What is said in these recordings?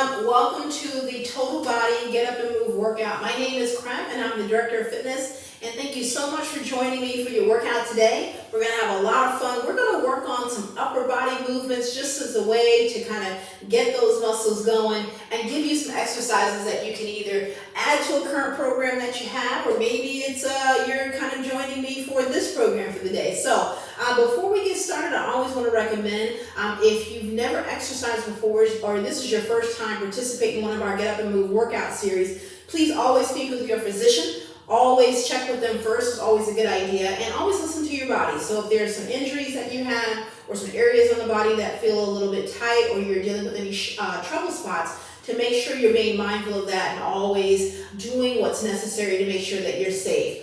Welcome to the Total Body Get Up and Move workout. My name is Crem and I'm the Director of Fitness. And thank you so much for joining me for your workout today. We're going to have a lot of fun. We're going to work on some upper body movements just as a way to kind of get those muscles going and give you some exercises that you can either add to a current program that you have, or maybe it's you're kind of joining me for this program for the day. So before we get started, I always want to recommend if you've never exercised before or this is your first time participating in one of our Get Up and Move workout series, please always speak with your physician. Always check with them first is always a good idea, and always listen to your body. So if there's some injuries that you have or some areas on the body that feel a little bit tight, or you're dealing with any trouble spots, to make sure you're being mindful of that and always doing what's necessary to make sure that you're safe.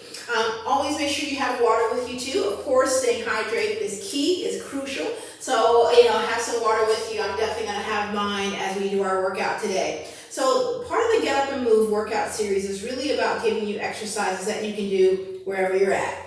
Always make sure you have water with you too. Of course, staying hydrated is key, is crucial. So, have some water with you. I'm definitely going to have mine as we do our workout today. So part of the Get Up and Move workout series is really about giving you exercises that you can do wherever you're at.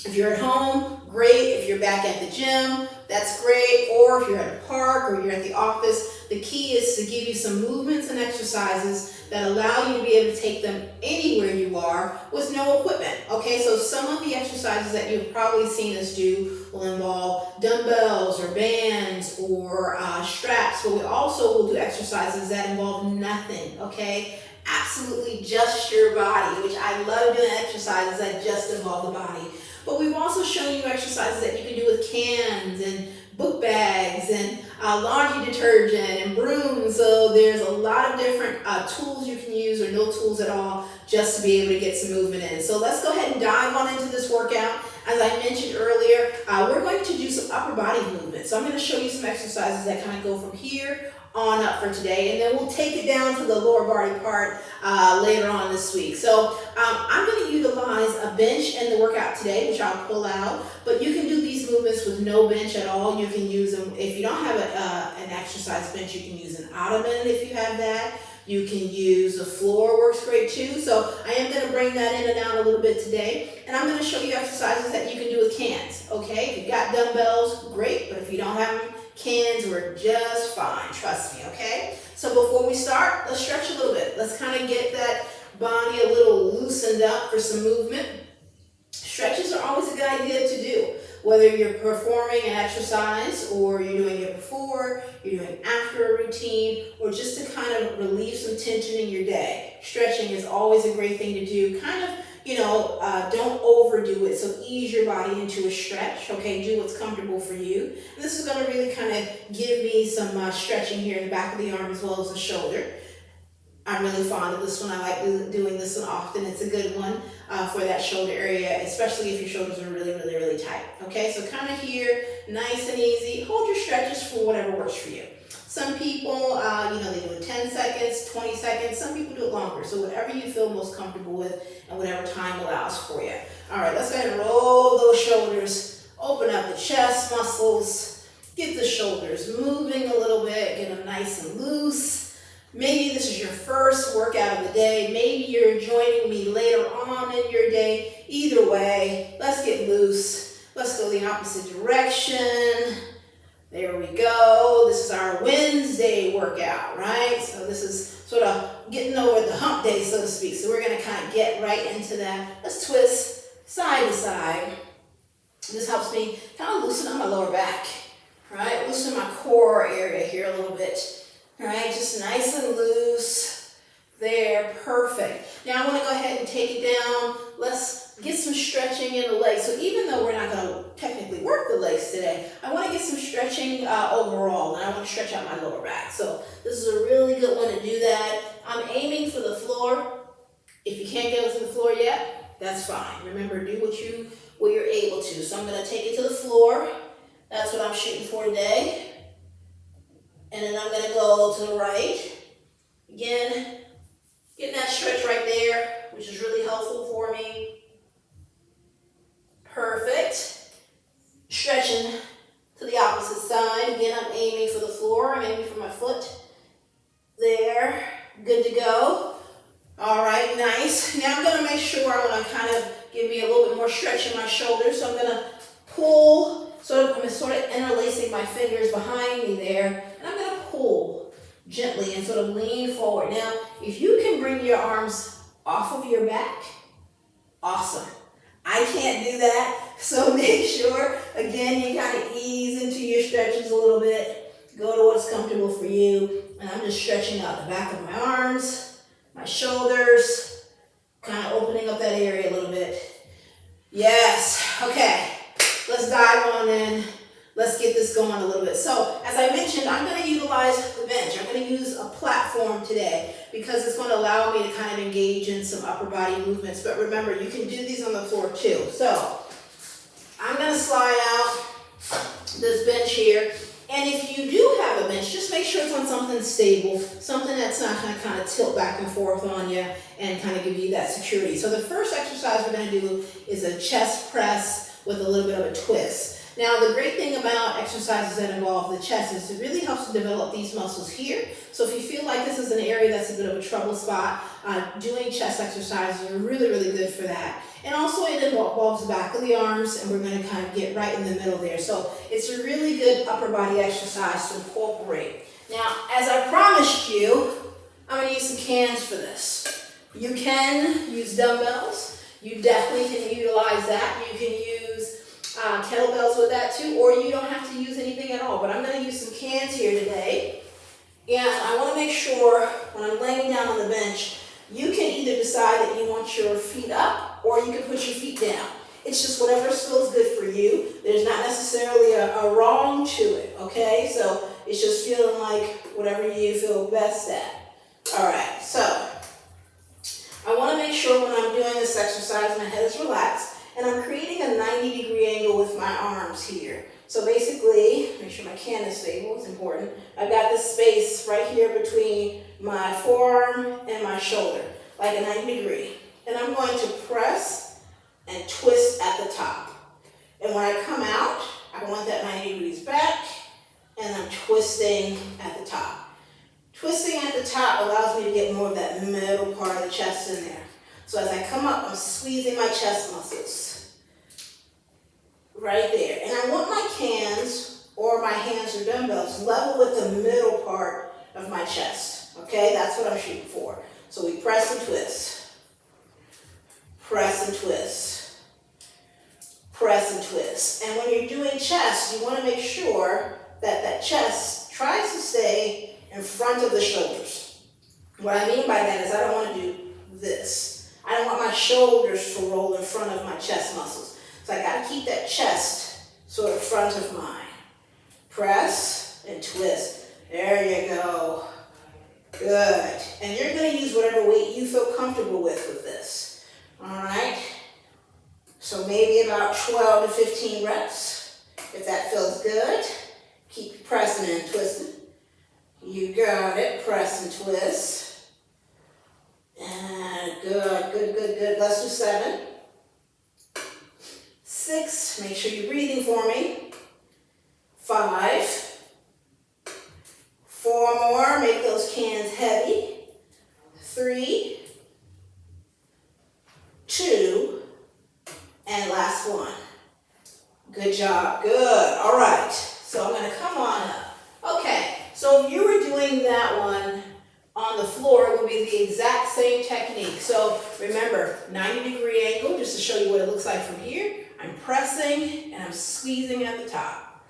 If you're at home, great. If you're back at the gym, that's great. Or if you're at a park or you're at the office, the key is to give you some movements and exercises that allow you to be able to take them anywhere you are with no equipment. Okay, so some of the exercises that you've probably seen us do will involve dumbbells or bands or straps, but we also will do exercises that involve nothing, okay? Absolutely just your body, which I love doing exercises that just involve the body. But we've also shown you exercises that you can do with cans and book bags and laundry detergent and brooms. So there's a lot of different tools you can use, or no tools at all, just to be able to get some movement in. So let's go ahead and dive on into this workout. As I mentioned earlier, we're going to do some upper body movements. So I'm going to show you some exercises that kind of go from here on up for today, and then we'll take it down to the lower body part later on this week. So I'm going to utilize a bench in the workout today, which I'll pull out, but you can do these movements with no bench at all. You can use them, if you don't have an exercise bench, you can use an ottoman if you have that. You can use the floor, works great too. So I am going to bring that in and out a little bit today, and I'm going to show you exercises that you can do with cans. Okay, if you've got dumbbells, great, but if you don't have them, cans work just fine, trust me, okay? So before we start, let's stretch a little bit. Let's kind of get that body a little loosened up for some movement. Stretches are always a good idea to do, whether you're performing an exercise or you're doing it before, you're doing after a routine, or just to kind of relieve some tension in your day. Stretching is always a great thing to do. Kind of, don't overdo it. So ease your body into a stretch, okay? Do what's comfortable for you. And this is going to really kind of give me some stretching here in the back of the arm as well as the shoulder. I'm really fond of this one. I like doing this one often. It's a good one for that shoulder area, especially if your shoulders are really, really, really tight. Okay, so kind of here, nice and easy. Hold your stretches for whatever works for you. Some people, they do it 10 seconds, 20 seconds. Some people do it longer. So whatever you feel most comfortable with and whatever time allows for you. All right, let's go ahead and roll those shoulders. Open up the chest muscles. Get the shoulders moving a little bit. Get them nice and loose. Maybe this is your first workout of the day. Maybe you're joining me later on in your day. Either way, let's get loose. Let's go the opposite direction. There we go. This is our Wednesday workout, right? So this is sort of getting over the hump day, so to speak. So we're going to kind of get right into that. Let's twist side to side. This helps me kind of loosen up my lower back, right? Loosen my core area here a little bit. All right, just nice and loose. There, perfect. Now I want to go ahead and take it down. Let's get some stretching in the legs. So even though we're not going to technically work the legs today, I want to get some stretching overall, and I want to stretch out my lower back. So this is a really good one to do that. I'm aiming for the floor. If you can't get to the floor yet, that's fine. Remember, do what you're able to. So I'm going to take it to the floor. That's what I'm shooting for today. And then I'm going to go to the right. Again, getting that stretch right there, which is really helpful for me. Perfect. Stretching to the opposite side. Again, I'm aiming for the floor. I'm aiming for my foot. There. Good to go. All right, nice. Now I'm going to make sure I want to kind of give me a little bit more stretch in my shoulders. So I'm going to pull, I'm sort of interlacing my fingers behind me there. And I'm going to pull gently and sort of lean forward. Now, if you can bring your arms off of your back, awesome. I can't do that, so make sure, again, you kind of ease into your stretches a little bit. Go to what's comfortable for you. And I'm just stretching out the back of my arms, my shoulders, kind of opening up that area a little bit. Yes, okay, let's dive on in. Let's get this going a little bit. So, as I mentioned, I'm going to utilize the bench. I'm going to use a platform today because it's going to allow me to kind of engage in some upper body movements. But remember, you can do these on the floor too. So, I'm going to slide out this bench here. And if you do have a bench, just make sure it's on something stable, something that's not going to kind of tilt back and forth on you and kind of give you that security. So the first exercise we're going to do is a chest press with a little bit of a twist. Now, the great thing about exercises that involve the chest is it really helps to develop these muscles here. So if you feel like this is an area that's a bit of a trouble spot, doing chest exercises are really, really good for that. And also it involves the back of the arms, and we're going to kind of get right in the middle there. So it's a really good upper body exercise to incorporate. Now, as I promised you, I'm going to use some cans for this. You can use dumbbells. You definitely can utilize that. You can use kettlebells with that too, or you don't have to use anything at all. But I'm going to use some cans here today. And I want to make sure when I'm laying down on the bench, you can either decide that you want your feet up or you can put your feet down. It's just whatever feels good for you. There's not necessarily a wrong to it, okay? So it's just feeling like whatever you feel best at. All right, so I want to make sure when I'm doing this exercise, my head is relaxed, and I'm creating a 90-degree angle with my arms here. So basically, make sure my can is stable, it's important. I've got this space right here between my forearm and my shoulder, like a 90 degree. And I'm going to press and twist at the top. And when I come out, I want that 90 degrees back, and I'm twisting at the top. Twisting at the top allows me to get more of that middle part of the chest in there. So as I come up, I'm squeezing my chest muscles. Right there. And I want my cans or my hands or dumbbells level with the middle part of my chest. Okay, that's what I'm shooting for. So we press and twist. Press and twist. Press and twist. And when you're doing chest, you want to make sure that that chest tries to stay in front of the shoulders. What I mean by that is I don't want to do this. I don't want my shoulders to roll in front of my chest muscles. So I got to keep that chest sort of front of mine. Press and twist. There you go. Good. And you're going to use whatever weight you feel comfortable with this. All right. So maybe about 12 to 15 reps. If that feels good, keep pressing and twisting. You got it. Press and twist. And good, good, good, good. Let's do 7. 6, make sure you're breathing for me. 5. 4 more, make those cans heavy. 3. 2. And last one. Good job, good. All right, so I'm gonna come on up. Okay, so if you were doing that one on the floor, it would be the exact same technique. So remember, 90-degree angle, just to show you what it looks like from here. I'm pressing and I'm squeezing at the top.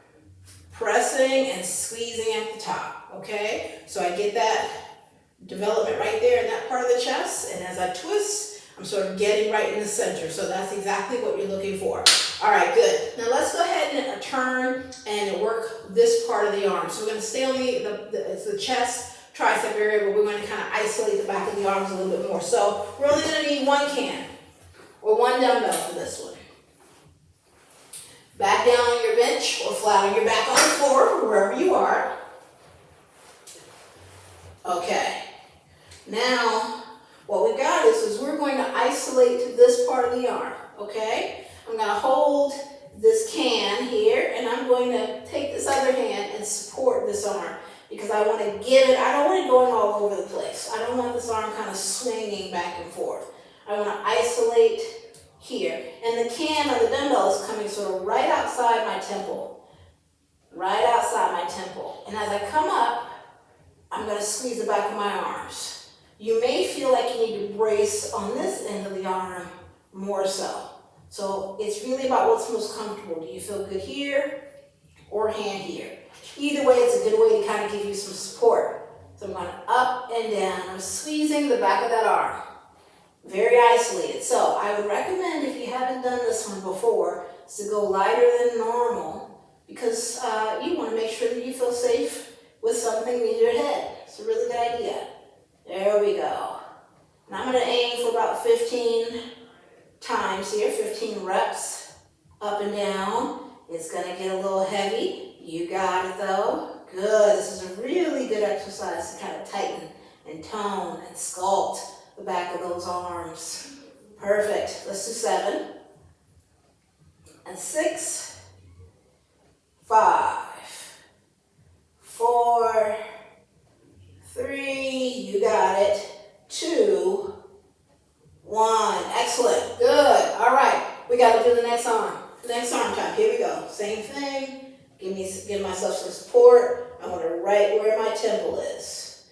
Pressing and squeezing at the top, okay? So I get that development right there in that part of the chest, and as I twist, I'm sort of getting right in the center. So that's exactly what you're looking for. All right, good. Now let's go ahead and turn and work this part of the arm. So we're going to stay on it's the chest, tricep area, but we're going to kind of isolate the back of the arms a little bit more. So we're only going to need 1 can or 1 dumbbell for this one. Back down on your bench or flat on your back on the floor, wherever you are. Okay. Now, what we've got is we're going to isolate this part of the arm, okay? I'm going to hold this can here, and I'm going to take this other hand and support this arm because I want to give it, I don't want it going all over the place. I don't want this arm kind of swinging back and forth. I want to isolate here. And the can or the dumbbell is coming sort of right outside my temple. Right outside my temple. And as I come up, I'm going to squeeze the back of my arms. You may feel like you need to brace on this end of the arm more so. So it's really about what's most comfortable. Do you feel good here or hand here? Either way, it's a good way to kind of give you some support. So I'm going up and down. I'm squeezing the back of that arm. Very isolated. So I would recommend, if you haven't done this one before, is to go lighter than normal, because you want to make sure that you feel safe with something near your head. It's a really good idea. There we go. And I'm going to aim for about 15 times here, 15 reps, up and down. It's going to get a little heavy. You got it though. Good. This is a really good exercise to kind of tighten and tone and sculpt the back of those arms. Perfect. Let's do 7 and 6, 5, 4, 3, you got it, 2, 1. Excellent. Good. All right. We got to do the next arm. Next arm time. Here we go. Same thing. Give myself some support. I want to right where my temple is.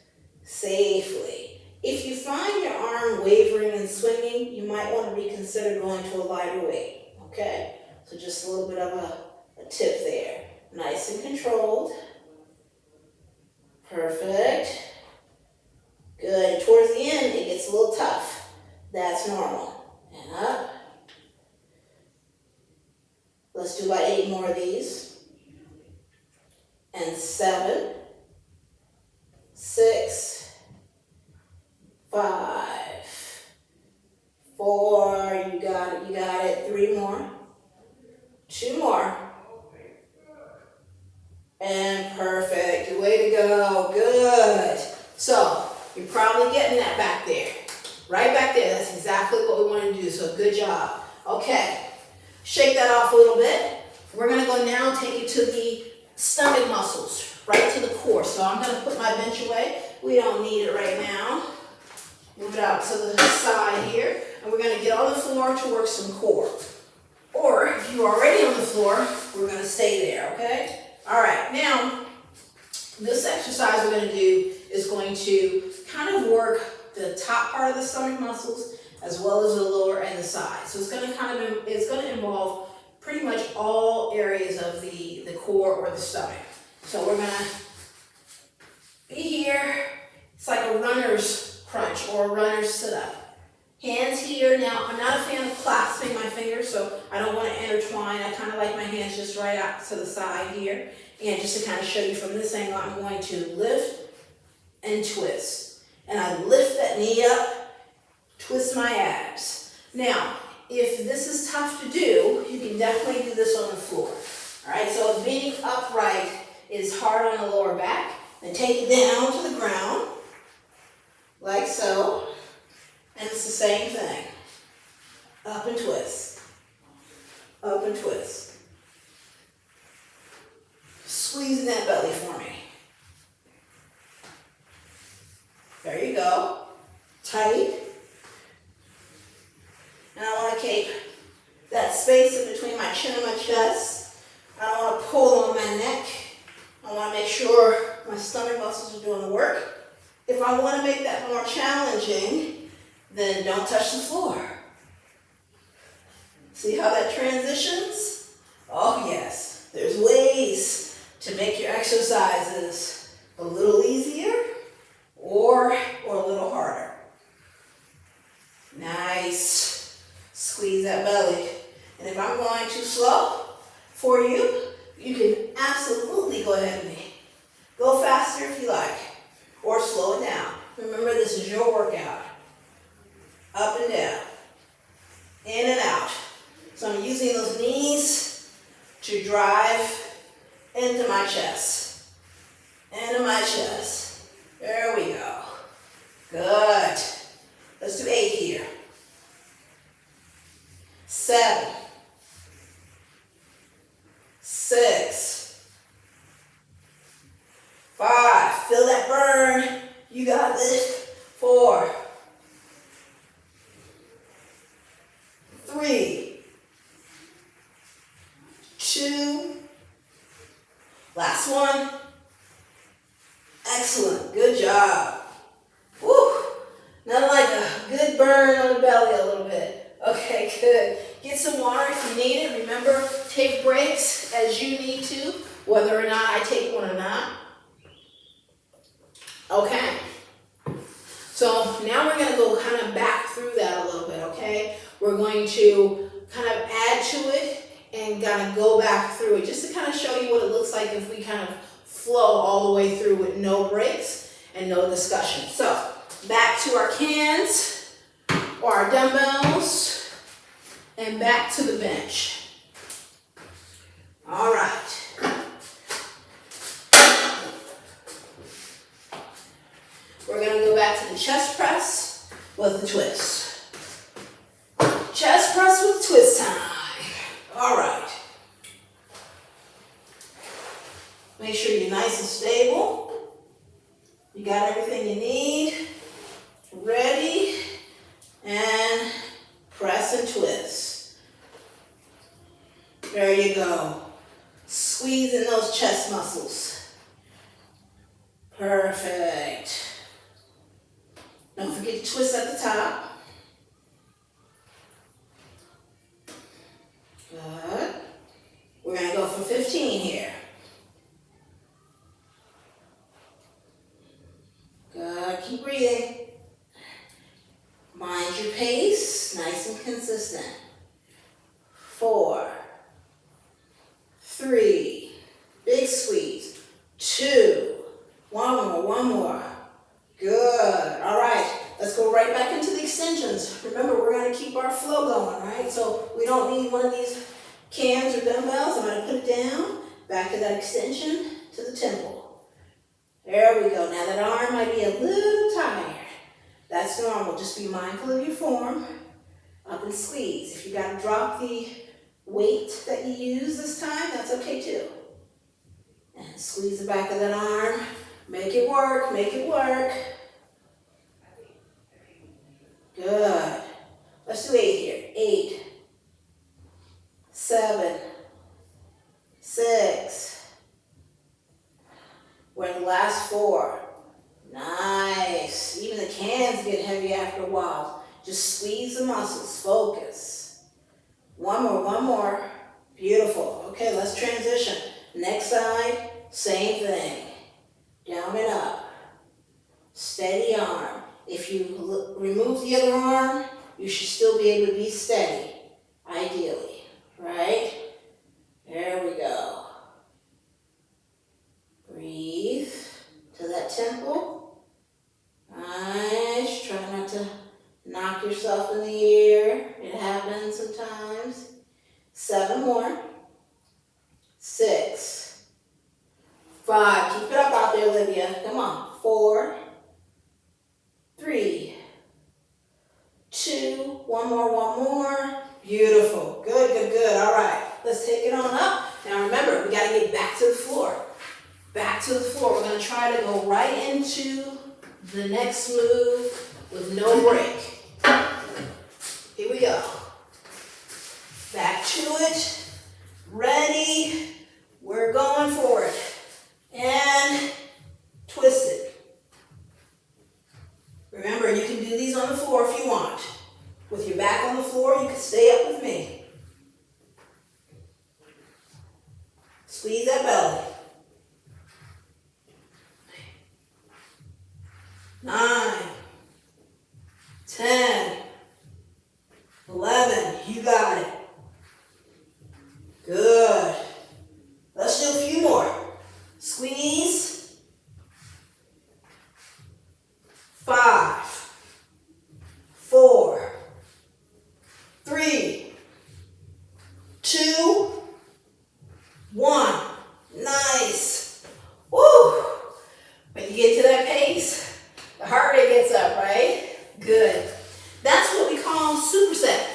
Safely. If you find your arm wavering and swinging, you might want to reconsider going to a lighter weight. Okay? So just a little bit of a tip there. Nice and controlled. Perfect. Good. And towards the end, it gets a little tough. That's normal. And up. Let's do about 8 more of these. And 7, 6, 5, 4, you got it, 3 more, 2 more, and perfect, way to go, good. So, you're probably getting that back there, right back there, that's exactly what we want to do, so good job. Okay, shake that off a little bit. We're going to go now and take it to the stomach muscles, right to the core. So I'm going to put my bench away. We don't need it right now. Move it out to the side here. And we're going to get on the floor to work some core. Or if you're already on the floor, we're going to stay there, okay? All right, now this exercise we're going to do is going to kind of work the top part of the stomach muscles as well as the lower and the side. So it's going to involve pretty much all areas of the core or the stomach. So we're going to be here. It's like a runner's crunch or a runner's sit-up. Hands here. Now, I'm not a fan of clasping my fingers, so I don't want to intertwine. I kind of like my hands just right out to the side here. And just to kind of show you from this angle, I'm going to lift and twist. And I lift that knee up, twist my abs. Now, if this is tough to do, you can definitely do this on the floor. All right, so if being upright is hard on the lower back, then take it down to the ground, like so. And it's the same thing. Up and twist. Up and twist. Squeezing that belly for me. There you go. Tight. And I want to keep that space in between my chin and my chest. I don't want to pull on my neck. I want to make sure my stomach muscles are doing the work. If I want to make that more challenging, then don't touch the floor. See how that transitions? Oh yes, there's ways to make your exercises a little easier or a little harder. Nice. Squeeze that belly. And if I'm going too slow for you, you can absolutely go ahead with me. Go faster if you like, or slow it down. Remember, this is your workout. Up and down, in and out. So I'm using those knees to drive into my chest, into my chest. There we go. Good. Let's do 8 here. 7, 6, 5. Feel that burn. You got this. 4, 3, 2. Last one. Excellent. Excellent. Good job. Woo. Nothing like a good burn on the belly a little bit. Okay, good. Get some water if you need it. Remember, take breaks as you need to, whether or not I take one or not. Okay. So now we're going to go kind of back through that a little bit, okay? We're going to kind of add to it and kind of go back through it just to kind of show you what it looks like if we kind of flow all the way through with no breaks and no discussion. So back to our cans or our dumbbells and back to the bench. All right. We're going to go back to the chest press with the twist. Chest press with twist time. All right. Make sure you're nice and stable. You got everything you need. Ready. And press and twist. There you go. Squeezing those chest muscles. Perfect. Don't forget to twist at the top. Good. We're going to go for 15 here. Good. Keep breathing. Mind your pace. Nice and consistent. 4, 3. Big squeeze. 2. One more. Good. All right. Let's go right back into the extensions. Remember, we're going to keep our flow going, right? So we don't need one of these cans or dumbbells. I'm going to put it down, back to that extension, to the temple. There we go. Now that arm might be a little tired. That's normal. Just be mindful of your form. Up and squeeze. If you got to drop the weight that you use this time, that's okay too. And squeeze the back of that arm. Make it work. Make it work. Good. Let's do 8 here. 8, 7, 6. We're in the last 4. Nice. Even the cans get heavy after a while. Just squeeze the muscles. Focus. One more. Beautiful. Okay, let's transition. Next side, same thing. Down and up. Steady arm. If you remove the other arm, you should still be able to be steady, ideally, right? There we go. Breathe to that temple. Nice. Try not to knock yourself in the air. It happens sometimes. 7 more. 6, 5. Keep it up out there, Olivia. Come on. 4, 3, 2, one more. Beautiful. Good. All right. Let's take it on up. Now remember, we got to get back to the floor. Back to the floor. We're going to try to go right into the next move with no break. Here we go. Back to it. Ready. We're going for it. And twist it. Remember, you can do these on the floor if you want. With your back on the floor, you can stay up with me. Squeeze that belly. 9, 10, 11. You got it. Good. Let's do a few more. Squeeze. 5, 4, 3, 2, 1. Nice. Woo! When you get to that pace, the heart rate gets up, right? Good. That's what we call superset.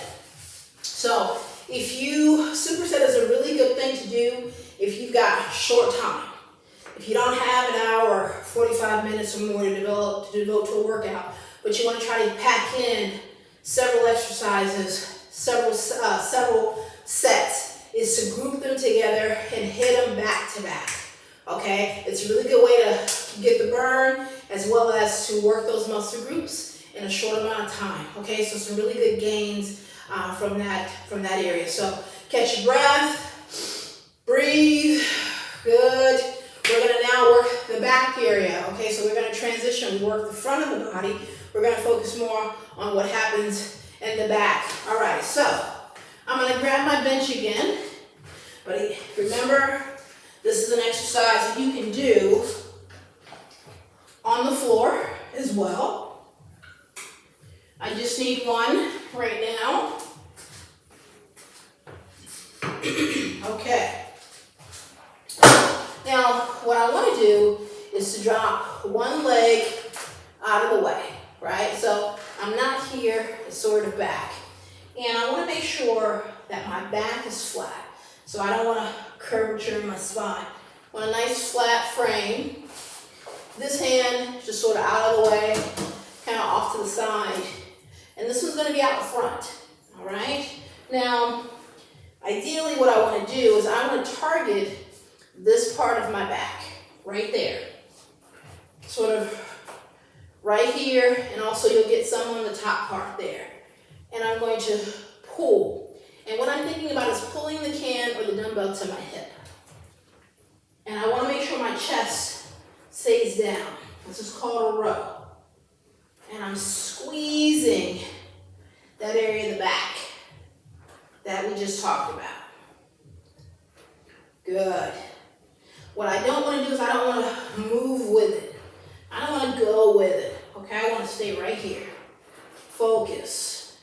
So superset is a really good thing to do if you've got short time. If you don't have an hour, 45 minutes or more to devote to a workout, but you want to try to pack in several exercises, several sets, is to group them together and hit them back to back. Okay, it's a really good way to get the burn as well as to work those muscle groups in a short amount of time. Okay, so some really good gains from that area. So catch your breath, breathe, good. We're going to now work the back area. Okay, so we're going to transition. We work the front of the body. We're going to focus more on what happens in the back. All right, so I'm going to grab my bench again. But remember, this is an exercise that you can do on the floor as well. I just need one right now. Okay. Now, what I want to do is to drop one leg out of the way, right? So I'm not here, it's sort of back. And I want to make sure that my back is flat. So I don't want to curvature in my spine. I want a nice flat frame. This hand just sort of out of the way, kind of off to the side. And this one's going to be out front, all right? Now, ideally what I want to do is I want to target this part of my back, right there. Sort of right here, and also you'll get some on the top part there. And I'm going to pull. And what I'm thinking about is pulling the can or the dumbbell to my hip. And I want to make sure my chest stays down. This is called a row. And I'm squeezing that area of the back that we just talked about. Good. What I don't want to do is I don't want to move with it. I don't want to go with it. Okay, I want to stay right here. Focus.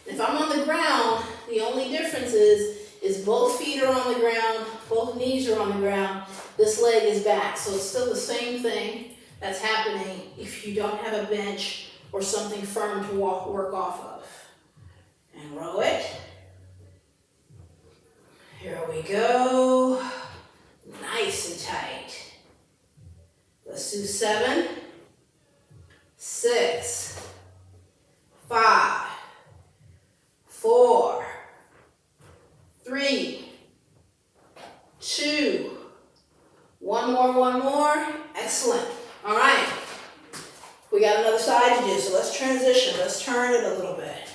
If I'm on the ground, the only difference is both feet are on the ground, both knees are on the ground, this leg is back. So it's still the same thing that's happening if you don't have a bench or something firm to work off of. And row it. Here we go. Nice and tight. Let's do 7, 6, 5, 4, 3, 2, one more. Excellent. All right. We got another side to do, so let's transition. Let's turn it a little bit.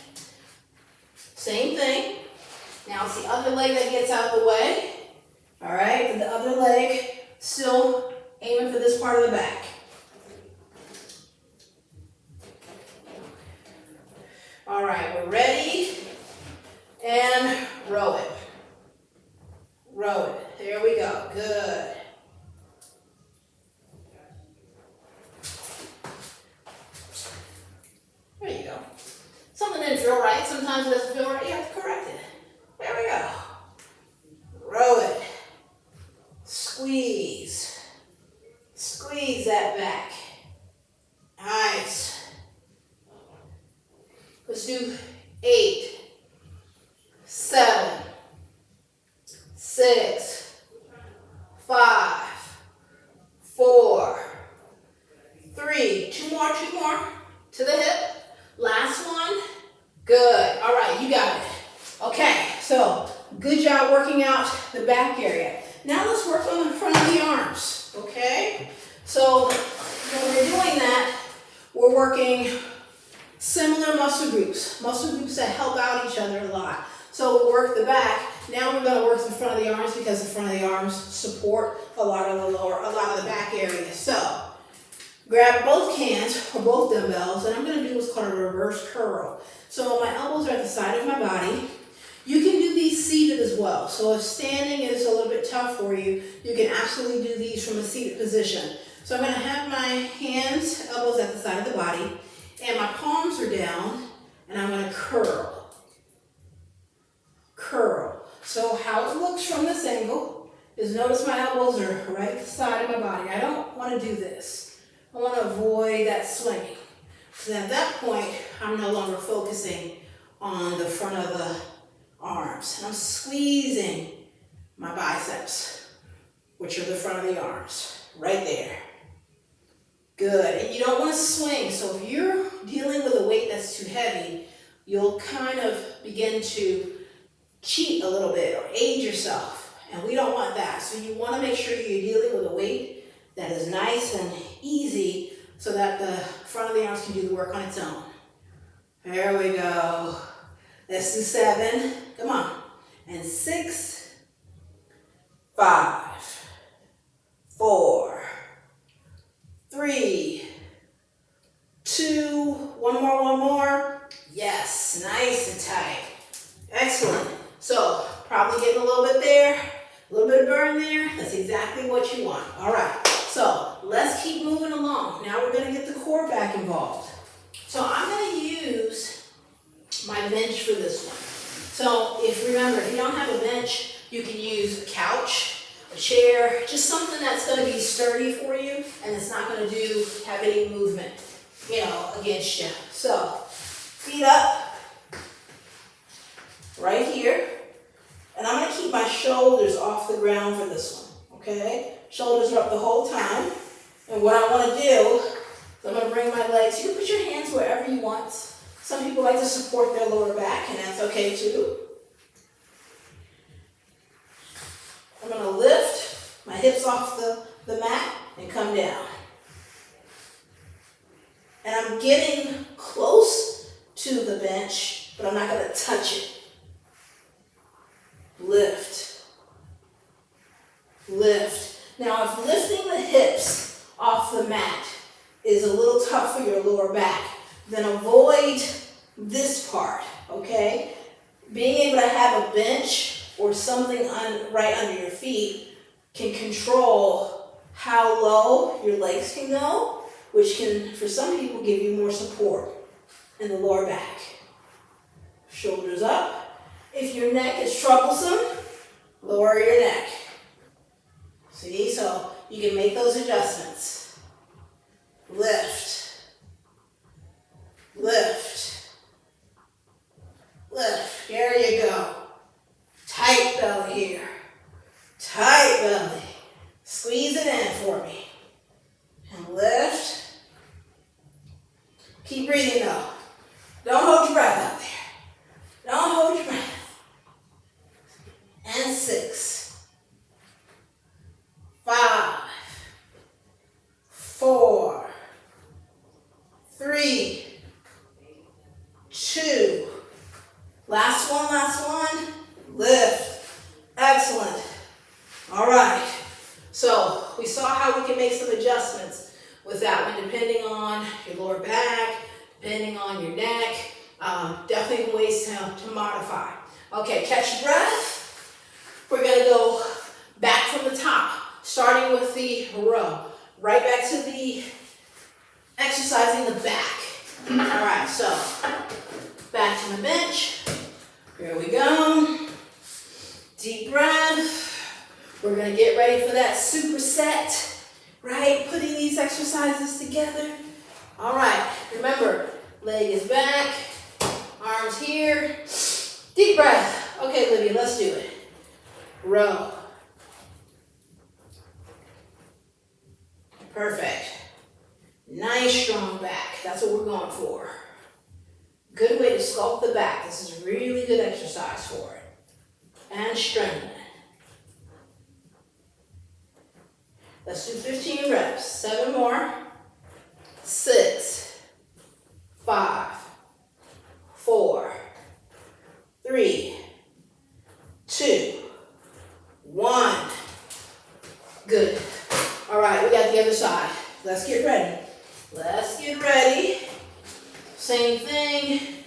Same thing. Now it's the other leg that gets out of the way. All right, and the other leg still aiming for this part of the back. All right, we're ready. And row it. Row it. There we go. Good. There you go. Something didn't feel right. Sometimes it doesn't feel right. You have to correct it. There we go. Row it. Squeeze. Squeeze that back. Nice. Let's do 8, 7, 6, 5, 4, 3. Two more. To the hip. Last one. Good. All right, you got it. Okay, so good job working out the back area. Now let's work on the front of the arms, okay? So when we're doing that, we're working similar muscle groups that help out each other a lot. So we'll work the back. Now we're going to work the front of the arms because the front of the arms support a lot of the back area. So grab both cans or both dumbbells, and I'm going to do what's called a reverse curl. So my elbows are at the side of my body. You can do these seated as well. So if standing is a little bit tough for you, you can absolutely do these from a seated position. So I'm going to have my hands, elbows at the side of the body, and my palms are down, and I'm going to curl. Curl. So how it looks from this angle is notice my elbows are right at the side of my body. I don't want to do this. I want to avoid that swinging. So at that point, I'm no longer focusing on the front of the arms. And I'm squeezing my biceps, which are the front of the arms, right there. Good. And you don't want to swing. So if you're dealing with a weight that's too heavy, you'll kind of begin to cheat a little bit or aid yourself. And we don't want that. So you want to make sure you're dealing with a weight that is nice and easy so that the front of the arms can do the work on its own. There we go. Let's do 7. Come on. And 6, 5, 4, 3, 2, one more. Yes, nice and tight. Excellent. So, probably getting a little bit there, a little bit of burn there. That's exactly what you want. All right, so let's keep moving along. Now we're gonna get the core back involved. So I'm gonna use my bench for this one. So if you don't have a bench, you can use a couch, a chair, just something that's gonna be sturdy for you and it's not gonna have any movement, against you. So feet up, right here. And I'm gonna keep my shoulders off the ground for this one, okay? Shoulders are up the whole time. And what I wanna do is I'm gonna bring my legs, you can put your hands wherever you want. Some people like to support their lower back, and that's okay too. I'm gonna lift my hips off the mat and come down. And I'm getting close to the bench, but I'm not gonna touch it. Lift. Lift. Now, if lifting the hips off the mat is a little tough for your lower back, then avoid this part, okay? Being able to have a bench or something right under your feet can control how low your legs can go, which can, for some people, give you more support in the lower back. Shoulders up. If your neck is troublesome, lower your neck. See, so you can make those adjustments. Lift, lift, lift. There you go. Tight belly here. Tight belly. Squeeze it in for me. And lift. Keep breathing though. Don't hold your breath out there. Don't hold your breath. And 6, 5, 4, 3, 2. Last one. Lift. Excellent. All right. So we saw how we can make some adjustments with that one, depending on your lower back, depending on your neck. Definitely ways to modify. Okay, catch your breath. We're going to go back from the top, starting with the row. Right back to the exercising the back. All right, so back to the bench. Here we go. Deep breath. We're going to get ready for that superset, right? Putting these exercises together. All right, remember, leg is back, arms here. Deep breath. Okay, Olivia, let's do it. Row. Perfect. Nice strong back. That's what we're going for. Good way to sculpt the back. This is a really good exercise for it. And strengthen it. Let's do 15 reps. 7 more. 6, 5, 4, 3, 2, 1. Good. All right, we got the other side. Let's get ready. Let's get ready. Same thing.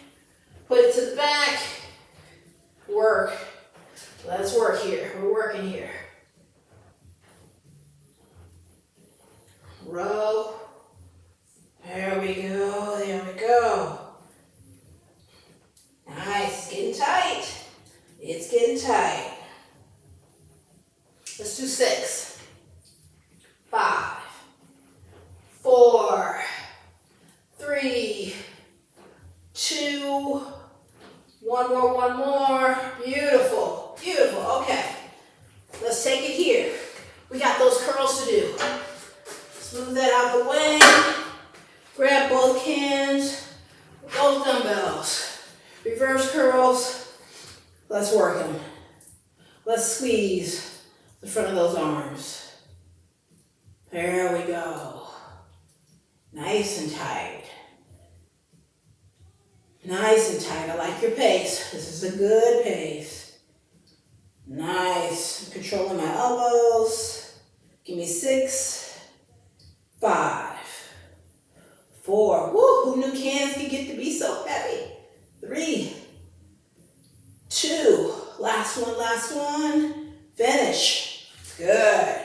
Put it to the back. Work. Let's work here. We're working here. Row. There we go. There we go. Nice. It's getting tight. It's getting tight. Let's do 6, 5, 4, 3, 2, one more. Beautiful, beautiful. Okay, let's take it here. We got those curls to do. Smooth that out the way. Grab both hands, both dumbbells. Reverse curls. Let's work them. Let's squeeze. the front of those arms. There we go. Nice and tight. Nice and tight. I like your pace. This is a good pace. Nice. I'm controlling my elbows. Give me 6, 5, 4. Woo, who knew cans could get to be so heavy? 3, 2. Last one. Finish. Good.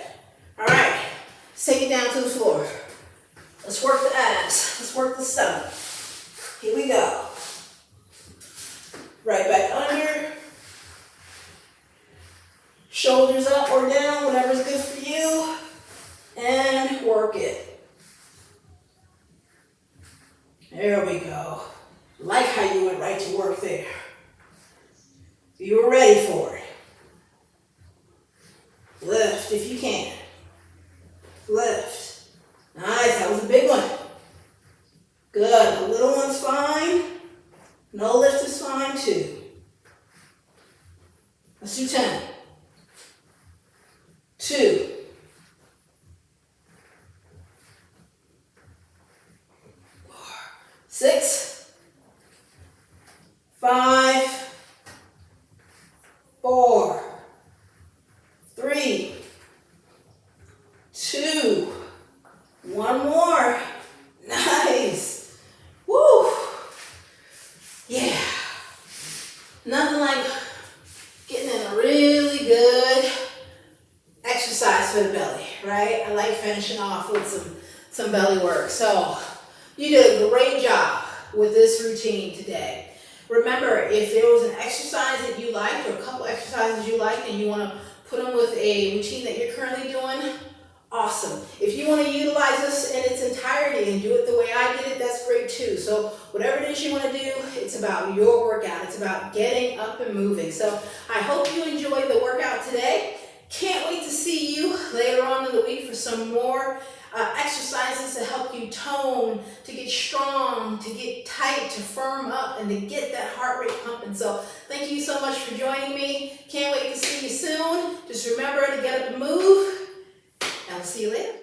All right. Let's take it down to the floor. Let's work the abs. Let's work the stomach. Here we go. Right back under. Shoulders up or down, whatever's good for you. And work it. There we go. Like how you went right to work there. You were ready for it. Lift if you can. Lift. Nice, that was a big one. Good, the little one's fine. No lift is fine too. Let's do 10. 2. 6, 5, 4, 3, 2, 1 more. Nice. Woo. Yeah. Nothing like getting in a really good exercise for the belly, right? I like finishing off with some belly work. So you did a great job with this routine today. Remember, if there was an exercise that you liked or a couple exercises you liked and you want to put them with a routine that you're currently doing, awesome. If you want to utilize this in its entirety and do it the way I did it, that's great too. So whatever it is you want to do, it's about your workout. It's about getting up and moving. So I hope you enjoyed the workout today. Can't wait to see you later on in the week for some more exercises to help you tone, to get strong, to get tight, to firm up, and to get that heart rate pumping. So thank you so much for joining me. Can't wait to see you soon. Just remember to get up and move, and I'll see you later.